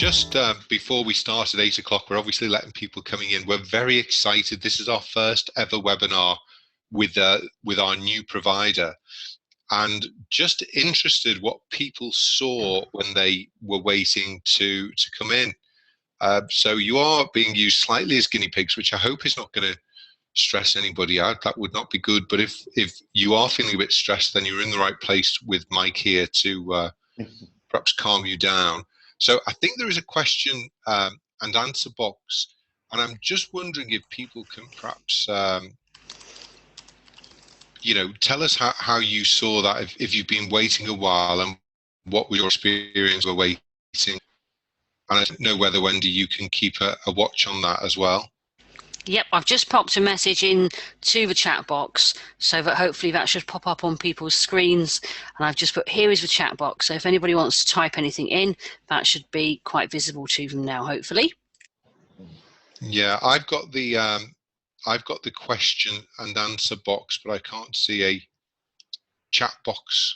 just before we start at 8 o'clock, we're obviously letting people coming in. We're very excited. This is our first ever webinar with our new provider, and just interested what people saw when they were waiting to come in. So you are being used slightly as guinea pigs, which I hope is not going to stress anybody out. That would not be good. But if you are feeling a bit stressed, then you're in the right place with Mike here to perhaps calm you down. So I think there is a question and answer box, and I'm just wondering if people can perhaps tell us how you saw that, if you've been waiting a while, and what was your experience of waiting. And I don't know whether, Wendy, you can keep a watch on that as well. Yep, I've just popped a message in to the chat box, so that hopefully that should pop up on people's screens. And I've just put, here is the chat box. So if anybody wants to type anything in, that should be quite visible to them now, hopefully. Yeah, I've got the question and answer box, but I can't see a chat box.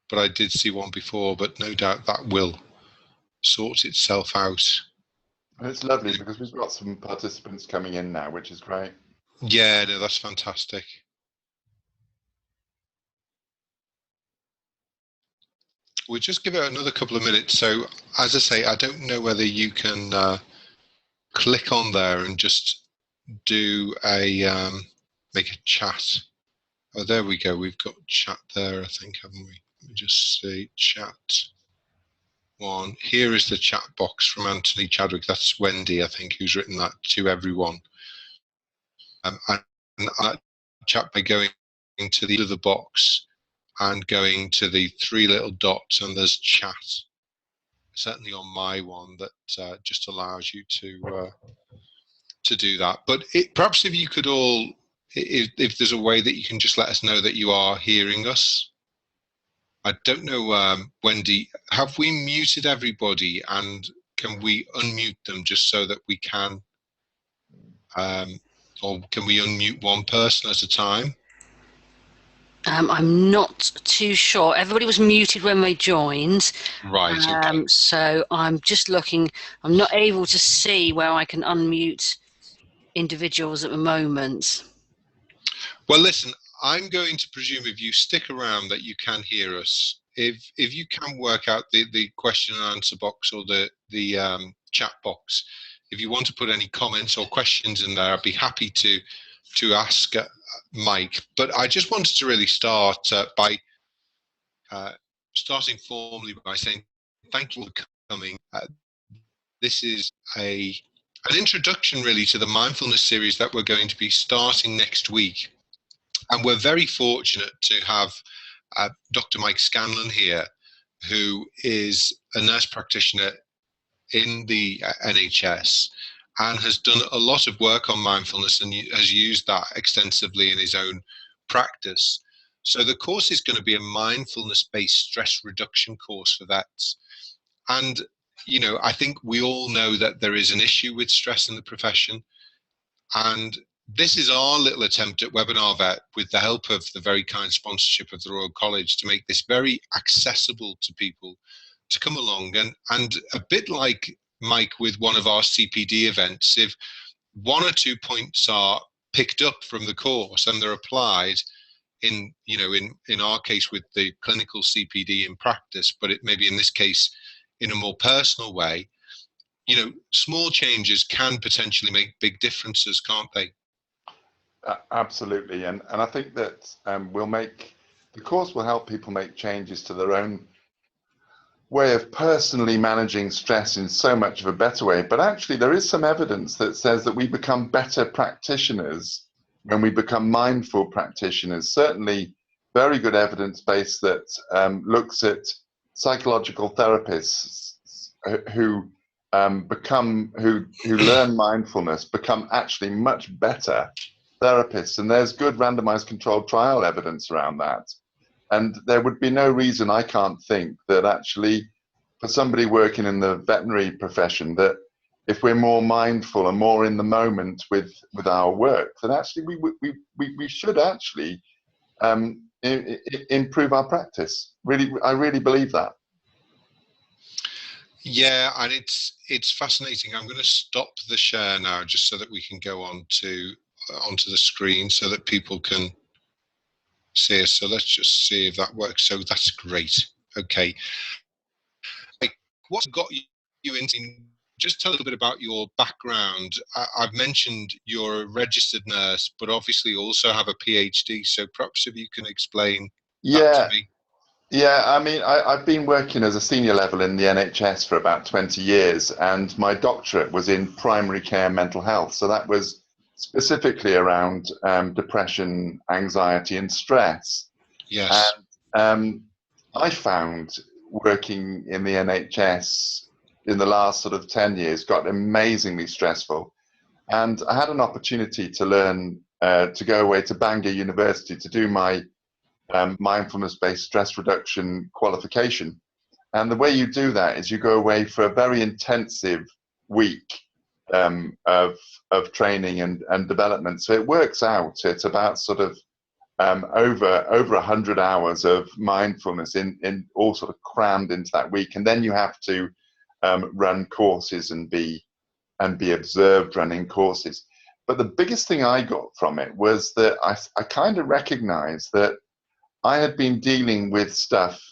But I did see one before, but no doubt that will sort itself out. It's lovely because we've got some participants coming in now, which is great. Yeah, no, that's fantastic. We'll just give it another couple of minutes. So, as I say, I don't know whether you can click on there and just do a make a chat. Oh, there we go. We've got chat there, I think, haven't we? Let me just see chat. One. Here is the chat box from Anthony Chadwick. That's Wendy, I think, who's written that to everyone. And I chat by going to the other box and going to the three little dots, and there's chat. Certainly on my one, that just allows you to do that. But perhaps if you could all, if there's a way that you can just let us know that you are hearing us. I don't know, Wendy, have we muted everybody, and can we unmute them just so that we can, or can we unmute one person at a time? I'm not too sure. Everybody was muted when they joined. Right, okay. So I'm just looking. I'm not able to see where I can unmute individuals at the moment. Well, listen, I'm going to presume if you stick around that you can hear us. If you can work out the question and answer box or the chat box, if you want to put any comments or questions in there, I'd be happy to ask Mike. But I just wanted to really start by starting formally by saying thank you for coming. This is an introduction really to the mindfulness series that we're going to be starting next week. And we're very fortunate to have Dr. Mike Scanlon here, who is a nurse practitioner in the NHS and has done a lot of work on mindfulness and has used that extensively in his own practice. So the course is going to be a mindfulness-based stress reduction course for vets. And, you know, I think we all know that there is an issue with stress in the profession. And this is our little attempt at Webinar Vet, with the help of the very kind sponsorship of the Royal College, to make this very accessible to people to come along. And a bit like Mike with one of our CPD events, if one or 2 points are picked up from the course and they're applied in our case with the clinical CPD in practice, but it maybe in this case in a more personal way, you know, small changes can potentially make big differences, can't they? Absolutely, and I think that the course will help people make changes to their own way of personally managing stress in so much of a better way. But actually, there is some evidence that says that we become better practitioners when we become mindful practitioners. Certainly, very good evidence base that looks at psychological therapists who learn mindfulness become actually much better therapists, and there's good randomized controlled trial evidence around that. And there would be no reason, I can't think, that actually for somebody working in the veterinary profession, that if we're more mindful and more in the moment with our work, then actually we should actually improve our practice. Really, I really believe that. Yeah, and it's fascinating. I'm going to stop the share now just so that we can go on to onto the screen so that people can see us. So let's just see if that works. So that's great. Okay. Like, what's got you into? Just tell a little bit about your background. I've mentioned you're a registered nurse, but obviously also have a PhD. So perhaps if you can explain that to Yeah, me. yeah. I mean, I've been working as a senior level in the NHS for about 20 years, and my doctorate was in primary care mental health. So that was specifically around depression, anxiety, and stress. Yes. And I found working in the NHS in the last sort of 10 years got amazingly stressful. And I had an opportunity to learn to go away to Bangor University to do my mindfulness-based stress reduction qualification. And the way you do that is you go away for a very intensive week of training and development. So it works out. It's about sort of over 100 hours of mindfulness in all sort of crammed into that week, and then you have to run courses and be observed running courses. But the biggest thing I got from it was that I kind of recognized that I had been dealing with stuff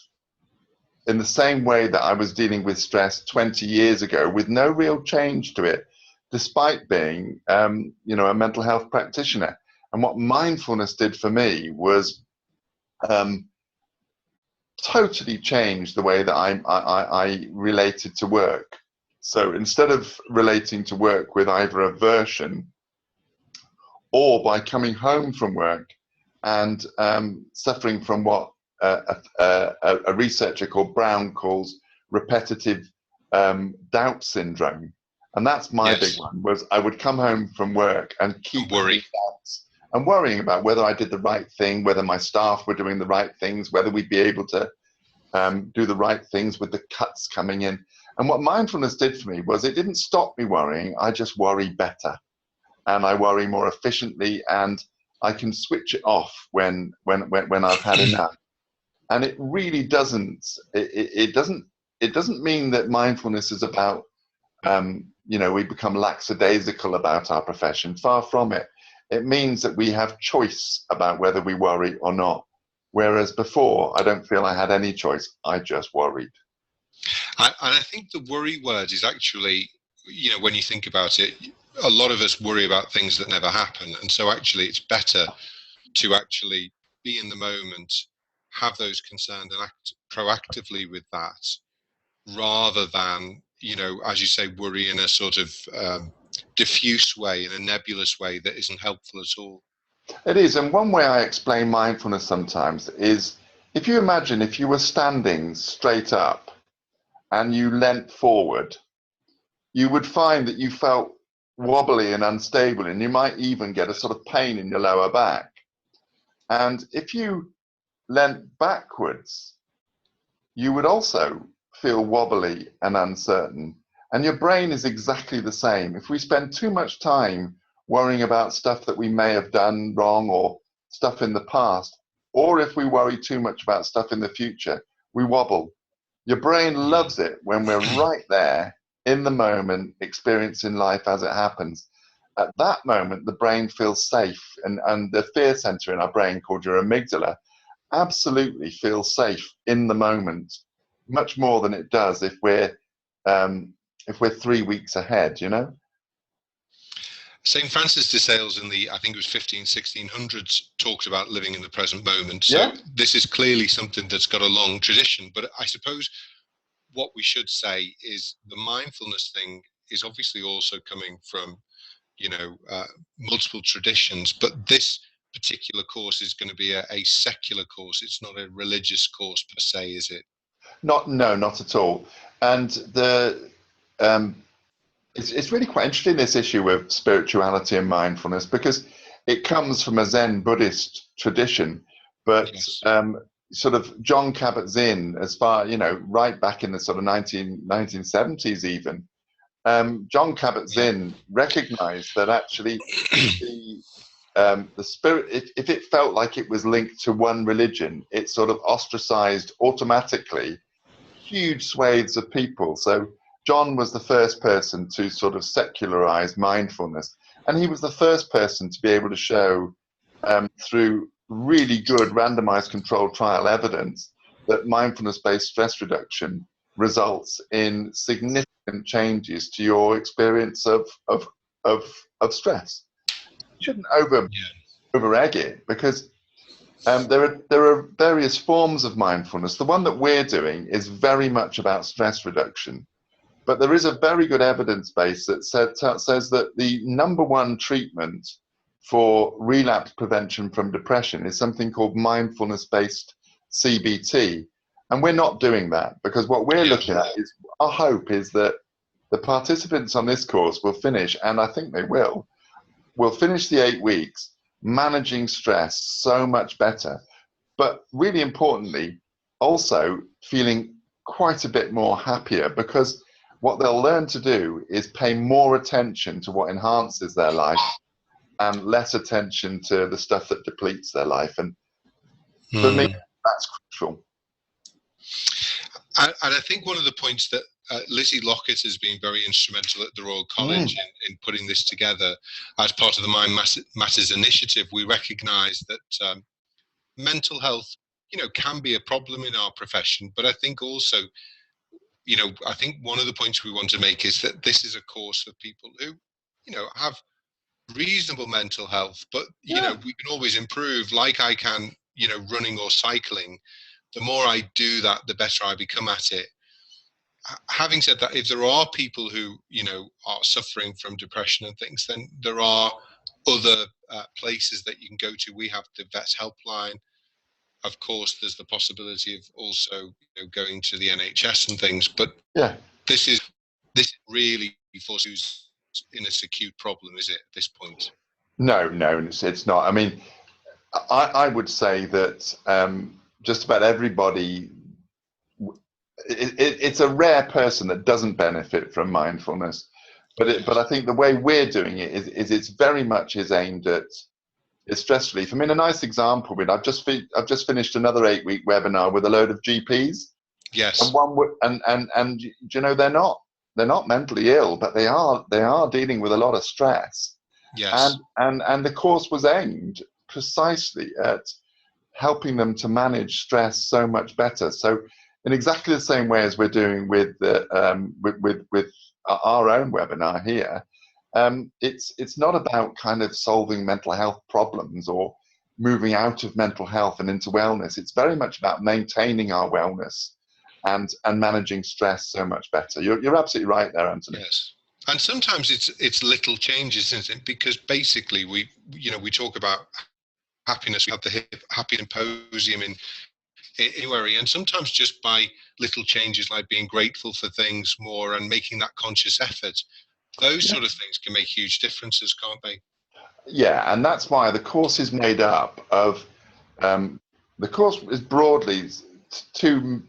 in the same way that I was dealing with stress 20 years ago, with no real change to it, despite being, a mental health practitioner. And what mindfulness did for me was totally changed the way that I related to work. So instead of relating to work with either aversion or by coming home from work and suffering from what a researcher called Brown calls repetitive doubt syndrome. And that's my big Yes. one, was I would come home from work and keep worry. having doubts and worrying about whether I did the right thing, whether my staff were doing the right things, whether we'd be able to do the right things with the cuts coming in. And what mindfulness did for me was it didn't stop me worrying. I just worry better, and I worry more efficiently, and I can switch it off when I've had enough. And it really doesn't. It doesn't mean that mindfulness is about we become lackadaisical about our profession. Far from it. It means that we have choice about whether we worry or not. Whereas before, I don't feel I had any choice. I just worried. And I think the worry word is actually, when you think about it, a lot of us worry about things that never happen. And so actually it's better to actually be in the moment, have those concerns and act proactively with that, rather than, as you say, worry in a sort of diffuse way, in a nebulous way that isn't helpful at all. It is. And one way I explain mindfulness sometimes is if you imagine if you were standing straight up and you leant forward, you would find that you felt wobbly and unstable, and you might even get a sort of pain in your lower back. And if you leant backwards, you would also feel wobbly and uncertain. And your brain is exactly the same. If we spend too much time worrying about stuff that we may have done wrong or stuff in the past, or if we worry too much about stuff in the future, we wobble. Your brain loves it when we're right there in the moment, experiencing life as it happens. At that moment, the brain feels safe, and the fear center in our brain, called your amygdala, absolutely feels safe in the moment, much more than it does if we're 3 weeks ahead, St. Francis de Sales in the, I think it was 1600s, talked about living in the present moment. So Yeah. This is clearly something that's got a long tradition. But I suppose what we should say is the mindfulness thing is obviously also coming from, multiple traditions. But this particular course is going to be a secular course. It's not a religious course per se, is it? No, not at all. And it's really quite interesting, this issue of spirituality and mindfulness, because it comes from a Zen Buddhist tradition, but Yes. Sort of John Kabat-Zinn, as far, right back in the sort of 1970s even, John Kabat-Zinn recognized that actually the spirit, if it felt like it was linked to one religion, it sort of ostracized automatically huge swathes of people. So John was the first person to sort of secularize mindfulness. And he was the first person to be able to show through really good randomized controlled trial evidence that mindfulness-based stress reduction results in significant changes to your experience of stress. You shouldn't over egg it, because there are various forms of mindfulness. The one that we're doing is very much about stress reduction, but there is a very good evidence base that says that the number one treatment for relapse prevention from depression is something called mindfulness-based CBT. And we're not doing that, because what we're looking at is, our hope is that the participants on this course will finish, and I think they will finish the 8 weeks managing stress so much better, but really importantly, also feeling quite a bit more happier, because what they'll learn to do is pay more attention to what enhances their life and less attention to the stuff that depletes their life. And for me, that's crucial. And I think one of the points that Lizzie Lockett has been very instrumental at the Royal College in putting this together as part of the Mind Matters initiative. We recognise that mental health, can be a problem in our profession, but I think also, I think one of the points we want to make is that this is a course for people who, have reasonable mental health, but we can always improve. Like I can, running or cycling. The more I do that, the better I become at it. Having said that, if there are people who, are suffering from depression and things, then there are other places that you can go to. We have the Vets Helpline. Of course, there's the possibility of also going to the NHS and things. But this is really for who's in a acute problem, is it, at this point? No, it's not. I mean, I would say that just about everybody, it's a rare person that doesn't benefit from mindfulness, but I think the way we're doing it is it's very much aimed at stress relief. I mean, a nice example of it, I've just finished another 8-week webinar with a load of GPs. Yes. And they're not mentally ill, but they are dealing with a lot of stress. Yes. And the course was aimed precisely at helping them to manage stress so much better. So in exactly the same way as we're doing with our own webinar here, it's not about kind of solving mental health problems or moving out of mental health and into wellness. It's very much about maintaining our wellness and managing stress so much better. You're absolutely right there, Anthony. Yes. And sometimes it's little changes, isn't it? Because basically we talk about happiness. We have the Happy Symposium in January, and sometimes just by little changes like being grateful for things more and making that conscious effort, those sort of things can make huge differences, can't they? Yeah, and that's why the course is made up of the course is broadly two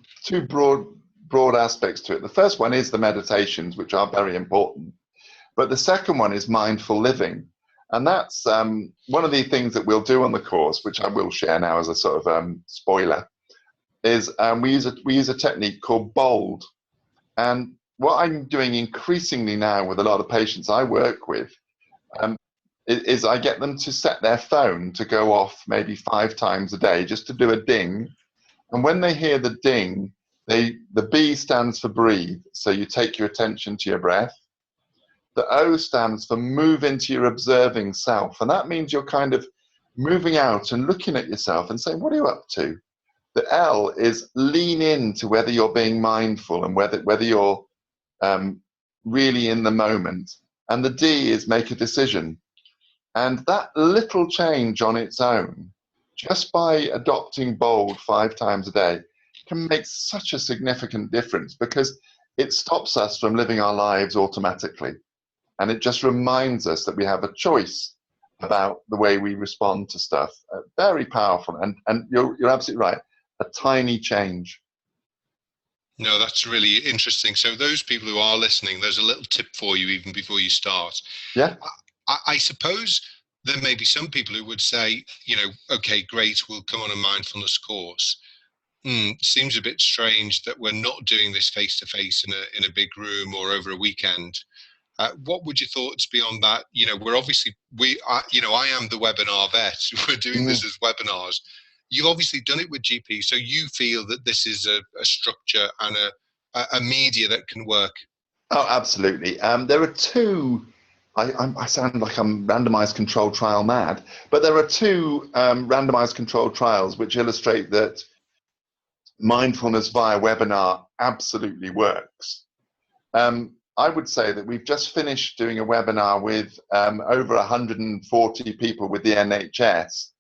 broad aspects to it. The first one is the meditations, which are very important, but the second one is mindful living. And that's one of the things that we'll do on the course, which I will share now as a sort of spoiler, is we use a technique called BOLD. And what I'm doing increasingly now with a lot of patients I work with is I get them to set their phone to go off maybe 5 times a day, just to do a ding. And when they hear the ding, the B stands for breathe, so you take your attention to your breath. The O stands for move into your observing self, and that means you're kind of moving out and looking at yourself and saying, what are you up to? The L is lean into whether you're being mindful and whether you're really in the moment. And the D is make a decision. And that little change on its own, just by adopting BOLD 5 times a day, can make such a significant difference, because it stops us from living our lives automatically. And it just reminds us that we have a choice about the way we respond to stuff. Very powerful. And you're absolutely right. A tiny change. No, that's really interesting. So those people who are listening, there's a little tip for you even before you start. Yeah. I suppose there may be some people who would say, okay, great, we'll come on a mindfulness course. Seems a bit strange that we're not doing this face to face in a big room or over a weekend. What would your thoughts be on that? We're obviously I am the webinar vet. We're doing this as webinars. You've obviously done it with GP, so you feel that this is a structure and a media that can work. Oh, absolutely. There are two. I sound like I'm randomized controlled trial mad, but there are two randomized controlled trials which illustrate that mindfulness via webinar absolutely works. I would say that we've just finished doing a webinar with over 140 people with the NHS.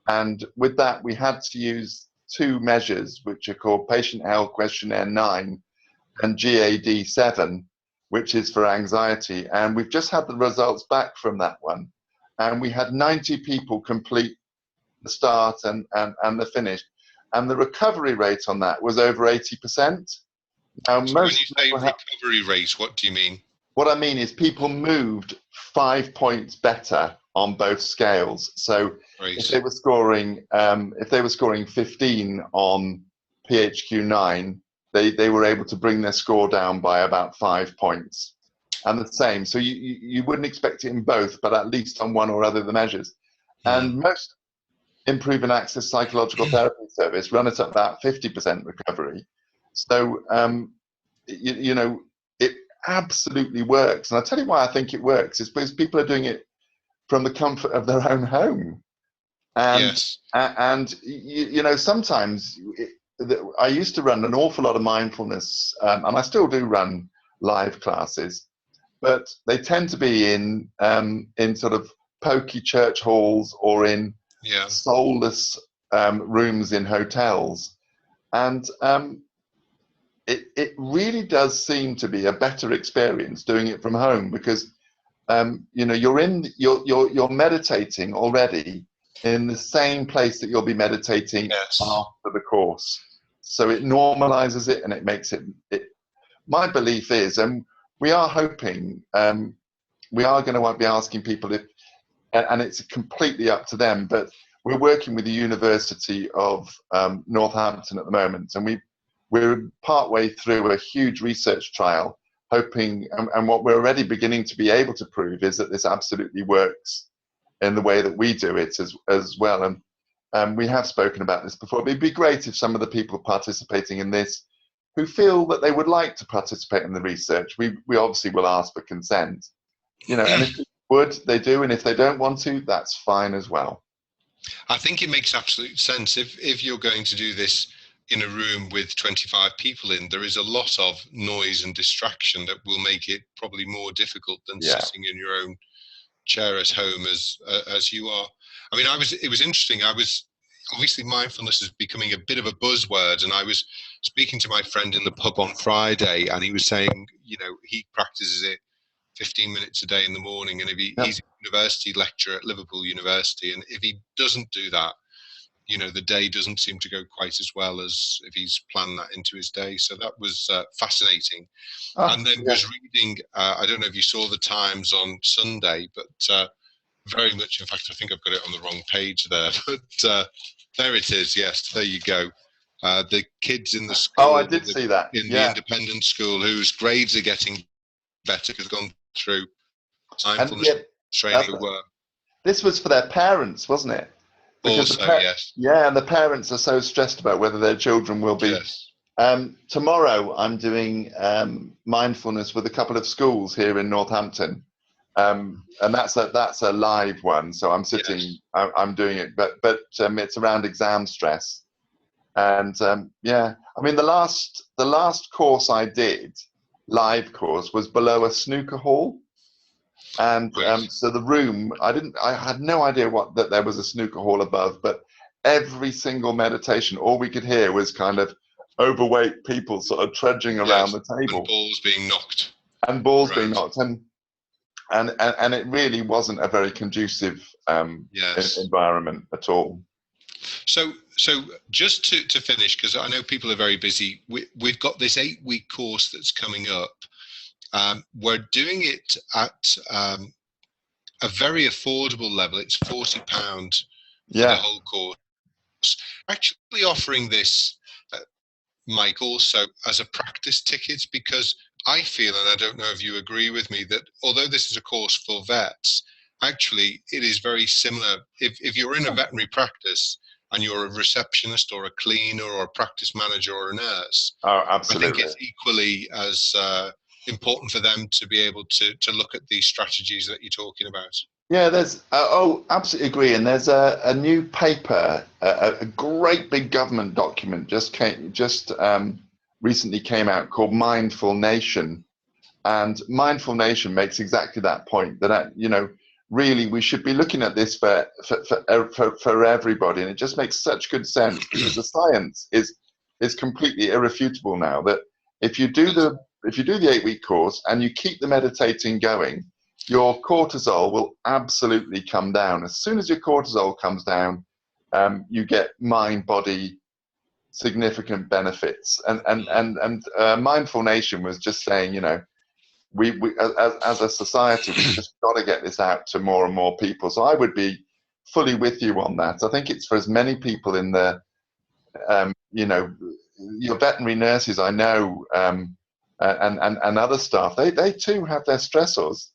And with that, we had to use two measures, which are called Patient Health Questionnaire 9 and GAD-7, which is for anxiety. And we've just had the results back from that one. And we had 90 people complete the start and the finish. And the recovery rate on that was over 80%. Now, so when you say recovery rate, what do you mean? What I mean is people moved 5 points better on both scales. So if they were scoring 15 on PHQ-9, they were able to bring their score down by about 5 points. And the same. So you wouldn't expect it in both, but at least on one or other of the measures. And most Improving Access Psychological Therapy Service run at about 50% recovery. So, it absolutely works. And I'll tell you why I think it works is because people are doing it from the comfort of their own home. And, yes. And sometimes I used to run an awful lot of mindfulness, and I still do run live classes, but they tend to be in sort of pokey church halls or in soulless rooms in hotels. And it really does seem to be a better experience doing it from home because you're meditating already in the same place that you'll be meditating after the course. So it normalizes it and it makes it. My belief is, and we are hoping, we are going to be asking people if, and it's completely up to them, but we're working with the University of Northampton at the moment, and we're partway through a huge research trial, hoping, and what we're already beginning to be able to prove is that this absolutely works in the way that we do it as well. And we have spoken about this before. It'd be great if some of the people participating in this who feel that they would like to participate in the research, we obviously will ask for consent. And if they would, they do, and if they don't want to, that's fine as well. I think it makes absolute sense. If you're going to do this in a room with 25 people in, there is a lot of noise and distraction that will make it probably more difficult than sitting in your own chair at home as you are. I mean, it was interesting. Obviously mindfulness is becoming a bit of a buzzword, and I was speaking to my friend in the pub on Friday, and he was saying, he practices it 15 minutes a day in the morning, and if he's a university lecturer at Liverpool University, and if he doesn't do that, the day doesn't seem to go quite as well as if he's planned that into his day. So that was fascinating. And then was reading, I don't know if you saw the Times on Sunday, but very much, in fact, I think I've got it on the wrong page there, but there it is. Yes, there you go. The kids in the school. Oh, I did see that. In the independent school whose grades are getting better because they've gone through mindfulness training. This was for their parents, wasn't it? Because yes. Yeah, and the parents are so stressed about whether their children will be. Yes. Tomorrow, I'm doing mindfulness with a couple of schools here in Northampton. And that's a live one, so I'm sitting. Yes. I'm doing it, but it's around exam stress, and I mean the last course I did, live course, was below a snooker hall, and so the room I had no idea that there was a snooker hall above, but every single meditation, all we could hear was kind of overweight people sort of trudging around the table, and balls being knocked, and it really wasn't a very conducive environment at all. So just to finish, because I know people are very busy, we've got this 8-week course that's coming up. We're doing it at a very affordable level. It's £40 for the whole course. Actually offering this Mike, also as a practice ticket, because I feel, and I don't know if you agree with me, that although this is a course for vets, actually it is very similar. If you're in a veterinary practice and you're a receptionist or a cleaner or a practice manager or a nurse, Oh, I think absolutely. it's equally as important for them to be able to look at these strategies that you're talking about. Yeah, there's absolutely agree. And there's a new paper, a great big government document just recently came out called Mindful Nation, and Mindful Nation makes exactly that point that really we should be looking at this for everybody, and it just makes such good sense because the science is completely irrefutable now that if you do the 8-week course and you keep the meditating going, your cortisol will absolutely come down. As soon as your cortisol comes down, you get mind body significant benefits. And Mindful Nation was just saying, we as a society, we've just got to get this out to more and more people. So I would be fully with you on that. I think it's for as many people in the, your veterinary nurses, I know, and other staff, they too have their stressors.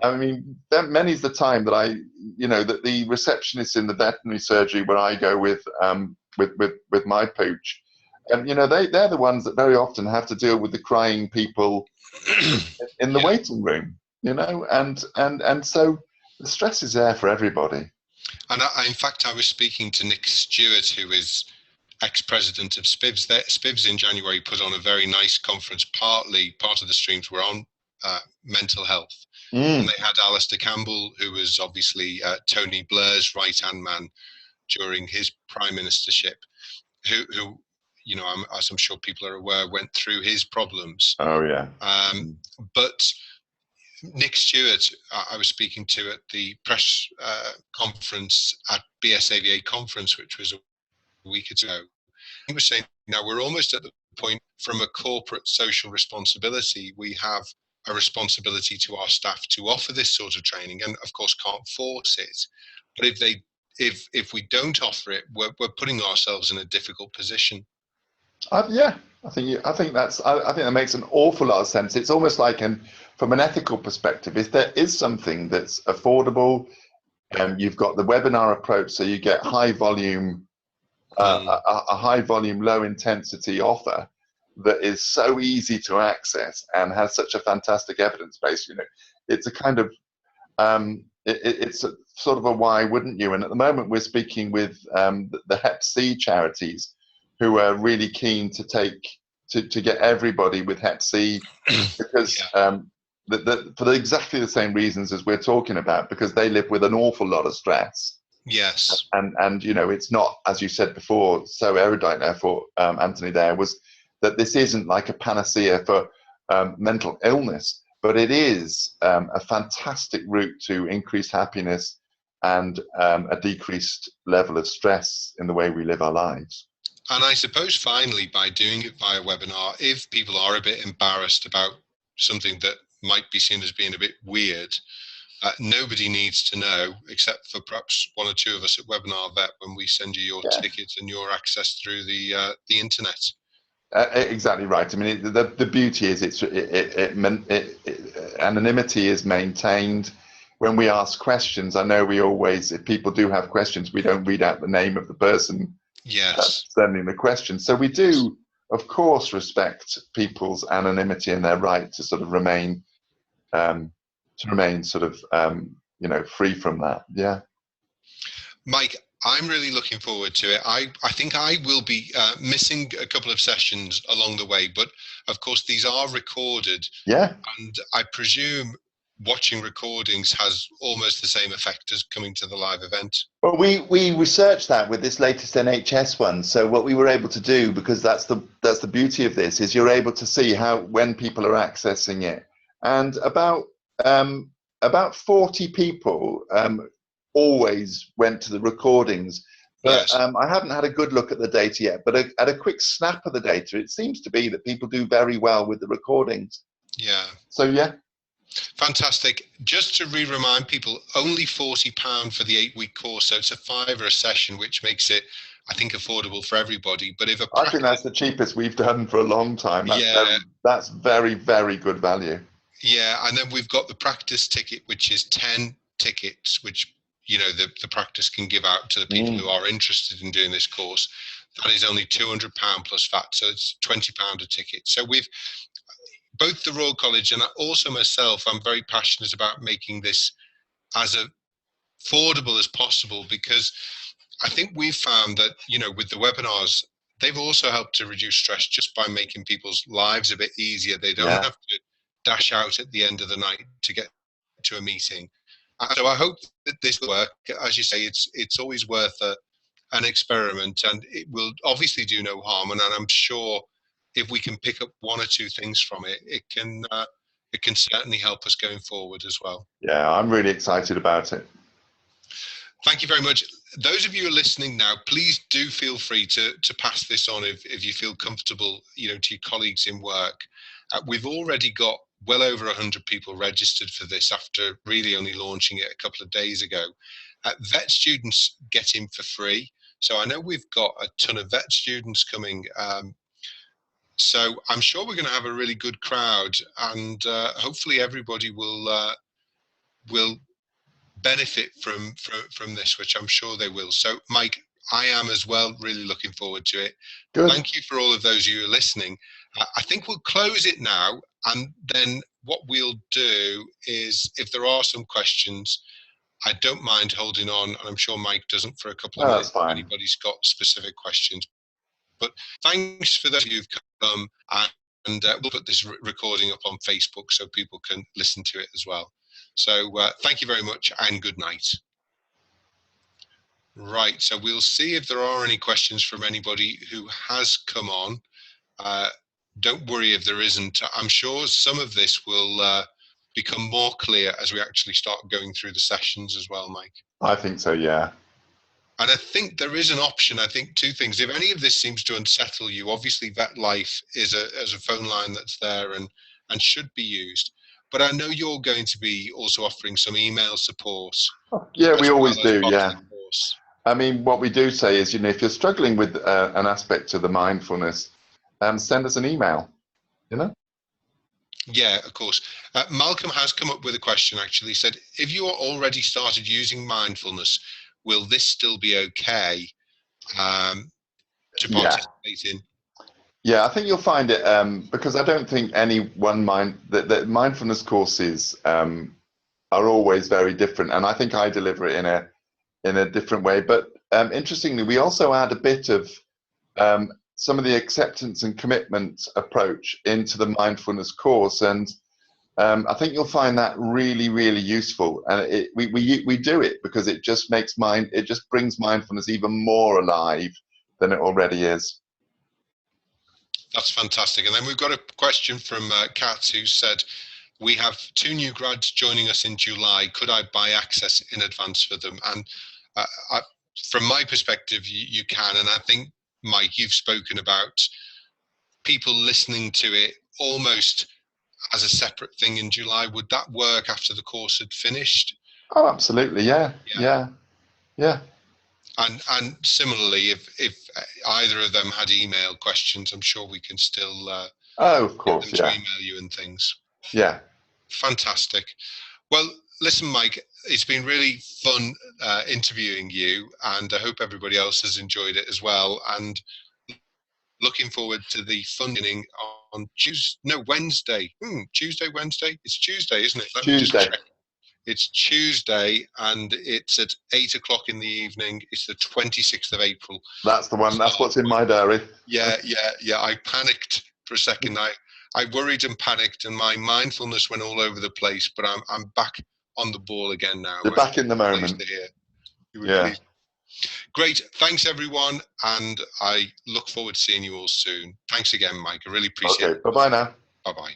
I mean, many's the time that that the receptionists in the veterinary surgery where I go with my pooch, and they're the ones that very often have to deal with the crying people in the waiting room, and so the stress is there for everybody. And in fact, I was speaking to Nick Stewart, who is ex-president of SPIVS. SPIVS in January put on a very nice conference. Part of the streams were on mental health. And they had Alistair Campbell, who was obviously Tony Blair's right-hand man during his prime ministership, who as I'm sure people are aware, went through his problems. Oh, yeah. But Nick Stewart, I was speaking to at the press conference at BSAVA conference, which was a week ago. He was saying, now we're almost at the point from a corporate social responsibility, we have a responsibility to our staff to offer this sort of training, and of course can't force it. But if we don't offer it, we're putting ourselves in a difficult position. I think that makes an awful lot of sense. It's almost like, from an ethical perspective, if there is something that's affordable, you've got the webinar approach, so you get high volume, a high volume, low intensity offer that is so easy to access and has such a fantastic evidence base. It's a kind of it's a sort of a why wouldn't you? And at the moment, we're speaking with the Hep C charities, who are really keen to get everybody with Hep C, because for exactly the same reasons as we're talking about, because they live with an awful lot of stress. Yes. And it's not, as you said before, so erudite there for Anthony, there was that this isn't like a panacea for mental illness, but it is a fantastic route to increased happiness and a decreased level of stress in the way we live our lives. And I suppose finally, by doing it via webinar, if people are a bit embarrassed about something that might be seen as being a bit weird, nobody needs to know, except for perhaps one or two of us at Webinar Vet, when we send you your tickets and your access through the internet. Exactly right. I mean, the beauty is anonymity is maintained. When we ask questions, I know if people do have questions, we don't read out the name of the person sending the question. So we do, of course, respect people's anonymity and their right to sort of remain sort of free from that. Yeah. Mike, I'm really looking forward to it. I think I will be missing a couple of sessions along the way, but of course these are recorded. Yeah. And I presume watching recordings has almost the same effect as coming to the live event. Well, we researched that with this latest NHS one. So what we were able to do, because that's the beauty of this, is you're able to see when people are accessing it, and about 40 people always went to the recordings, but I haven't had a good look at the data yet. But at a quick snap of the data, it seems to be that people do very well with the recordings. Yeah. So yeah. Fantastic. Just to remind people, only £40 for the 8-week course, so it's a £5 a session, which makes it I think, affordable for everybody. But if a I think practice, that's the cheapest we've done for a long time. That's very, very good value. Yeah, and then we've got the practice ticket, which is 10 tickets, which the practice can give out to the people who are interested in doing this course. That is only £200 plus VAT, so it's £20 a ticket. So we've both the Royal College and also myself, I'm very passionate about making this as affordable as possible, because I think we've found that, with the webinars, they've also helped to reduce stress just by making people's lives a bit easier. They don't have to dash out at the end of the night to get to a meeting. So I hope that this will work. As you say, it's always worth an experiment, and it will obviously do no harm. And I'm sure if we can pick up one or two things from it, it can certainly help us going forward as well. Yeah, I'm really excited about it. Thank you very much. Those of you who are listening now, please do feel free to pass this on if you feel comfortable, to your colleagues in work. We've already got well over 100 people registered for this after really only launching it a couple of days ago. Vet students get in for free. So I know we've got a ton of vet students coming. So I'm sure we're going to have a really good crowd, and hopefully everybody will benefit from this, which I'm sure they will. So Mike, I am as well really looking forward to it. Good. Thank you for all of those of you who are listening. I think we'll close it now, and then what we'll do is, if there are some questions, I don't mind holding on, and I'm sure Mike doesn't, for a couple of minutes. That's fine. If anybody's got specific questions. But thanks for those of you who've come, and we'll put this recording up on Facebook so people can listen to it as well. So thank you very much, and good night. Right, so we'll see if there are any questions from anybody who has come on. Don't worry if there isn't. I'm sure some of this will become more clear as we actually start going through the sessions as well, Mike. I think so, yeah. And I think there is an option. I think two things. If any of this seems to unsettle you, obviously Vet Life is a phone line that's there and should be used. But I know you're going to be also offering some email support. Yeah, we always do, yeah. I mean, what we do say is, if you're struggling with an aspect of the mindfulness, send us an email, Yeah, of course. Malcolm has come up with a question, actually. He said, if you are already started using mindfulness, will this still be okay to participate in? Yeah, I think you'll find it, because I don't think any one that mindfulness courses are always very different, and I think I deliver it in a different way. But interestingly, we also add a bit of some of the acceptance and commitment approach into the mindfulness course, and I think you'll find that really, really useful. And we do it because it just brings mindfulness even more alive than it already is. That's fantastic. And then we've got a question from Kat, who said, we have 2 new grads joining us in July. Could I buy access in advance for them? And from my perspective, you can. And I think, Mike, you've spoken about people listening to it almost as a separate thing in July. Would that work after the course had finished? Oh, absolutely. Yeah. And similarly, if either of them had email questions, I'm sure we can still of course, get them to email you and things. Yeah. Fantastic. Well, listen, Mike, it's been really fun interviewing you, and I hope everybody else has enjoyed it as well. And looking forward to the funding on Wednesday. Tuesday, Wednesday? It's Tuesday, isn't it? Let me just check. It's Tuesday, and it's at 8 o'clock in the evening. It's the 26th of April. That's the one. That's what's in my diary. Yeah. I panicked for a second. I worried and panicked, and my mindfulness went all over the place. But I'm back on the ball again now. You're back in the moment. Yeah. Great. Thanks, everyone, and I look forward to seeing you all soon. Thanks again, Mike. I really appreciate it. Bye-bye now. Bye-bye.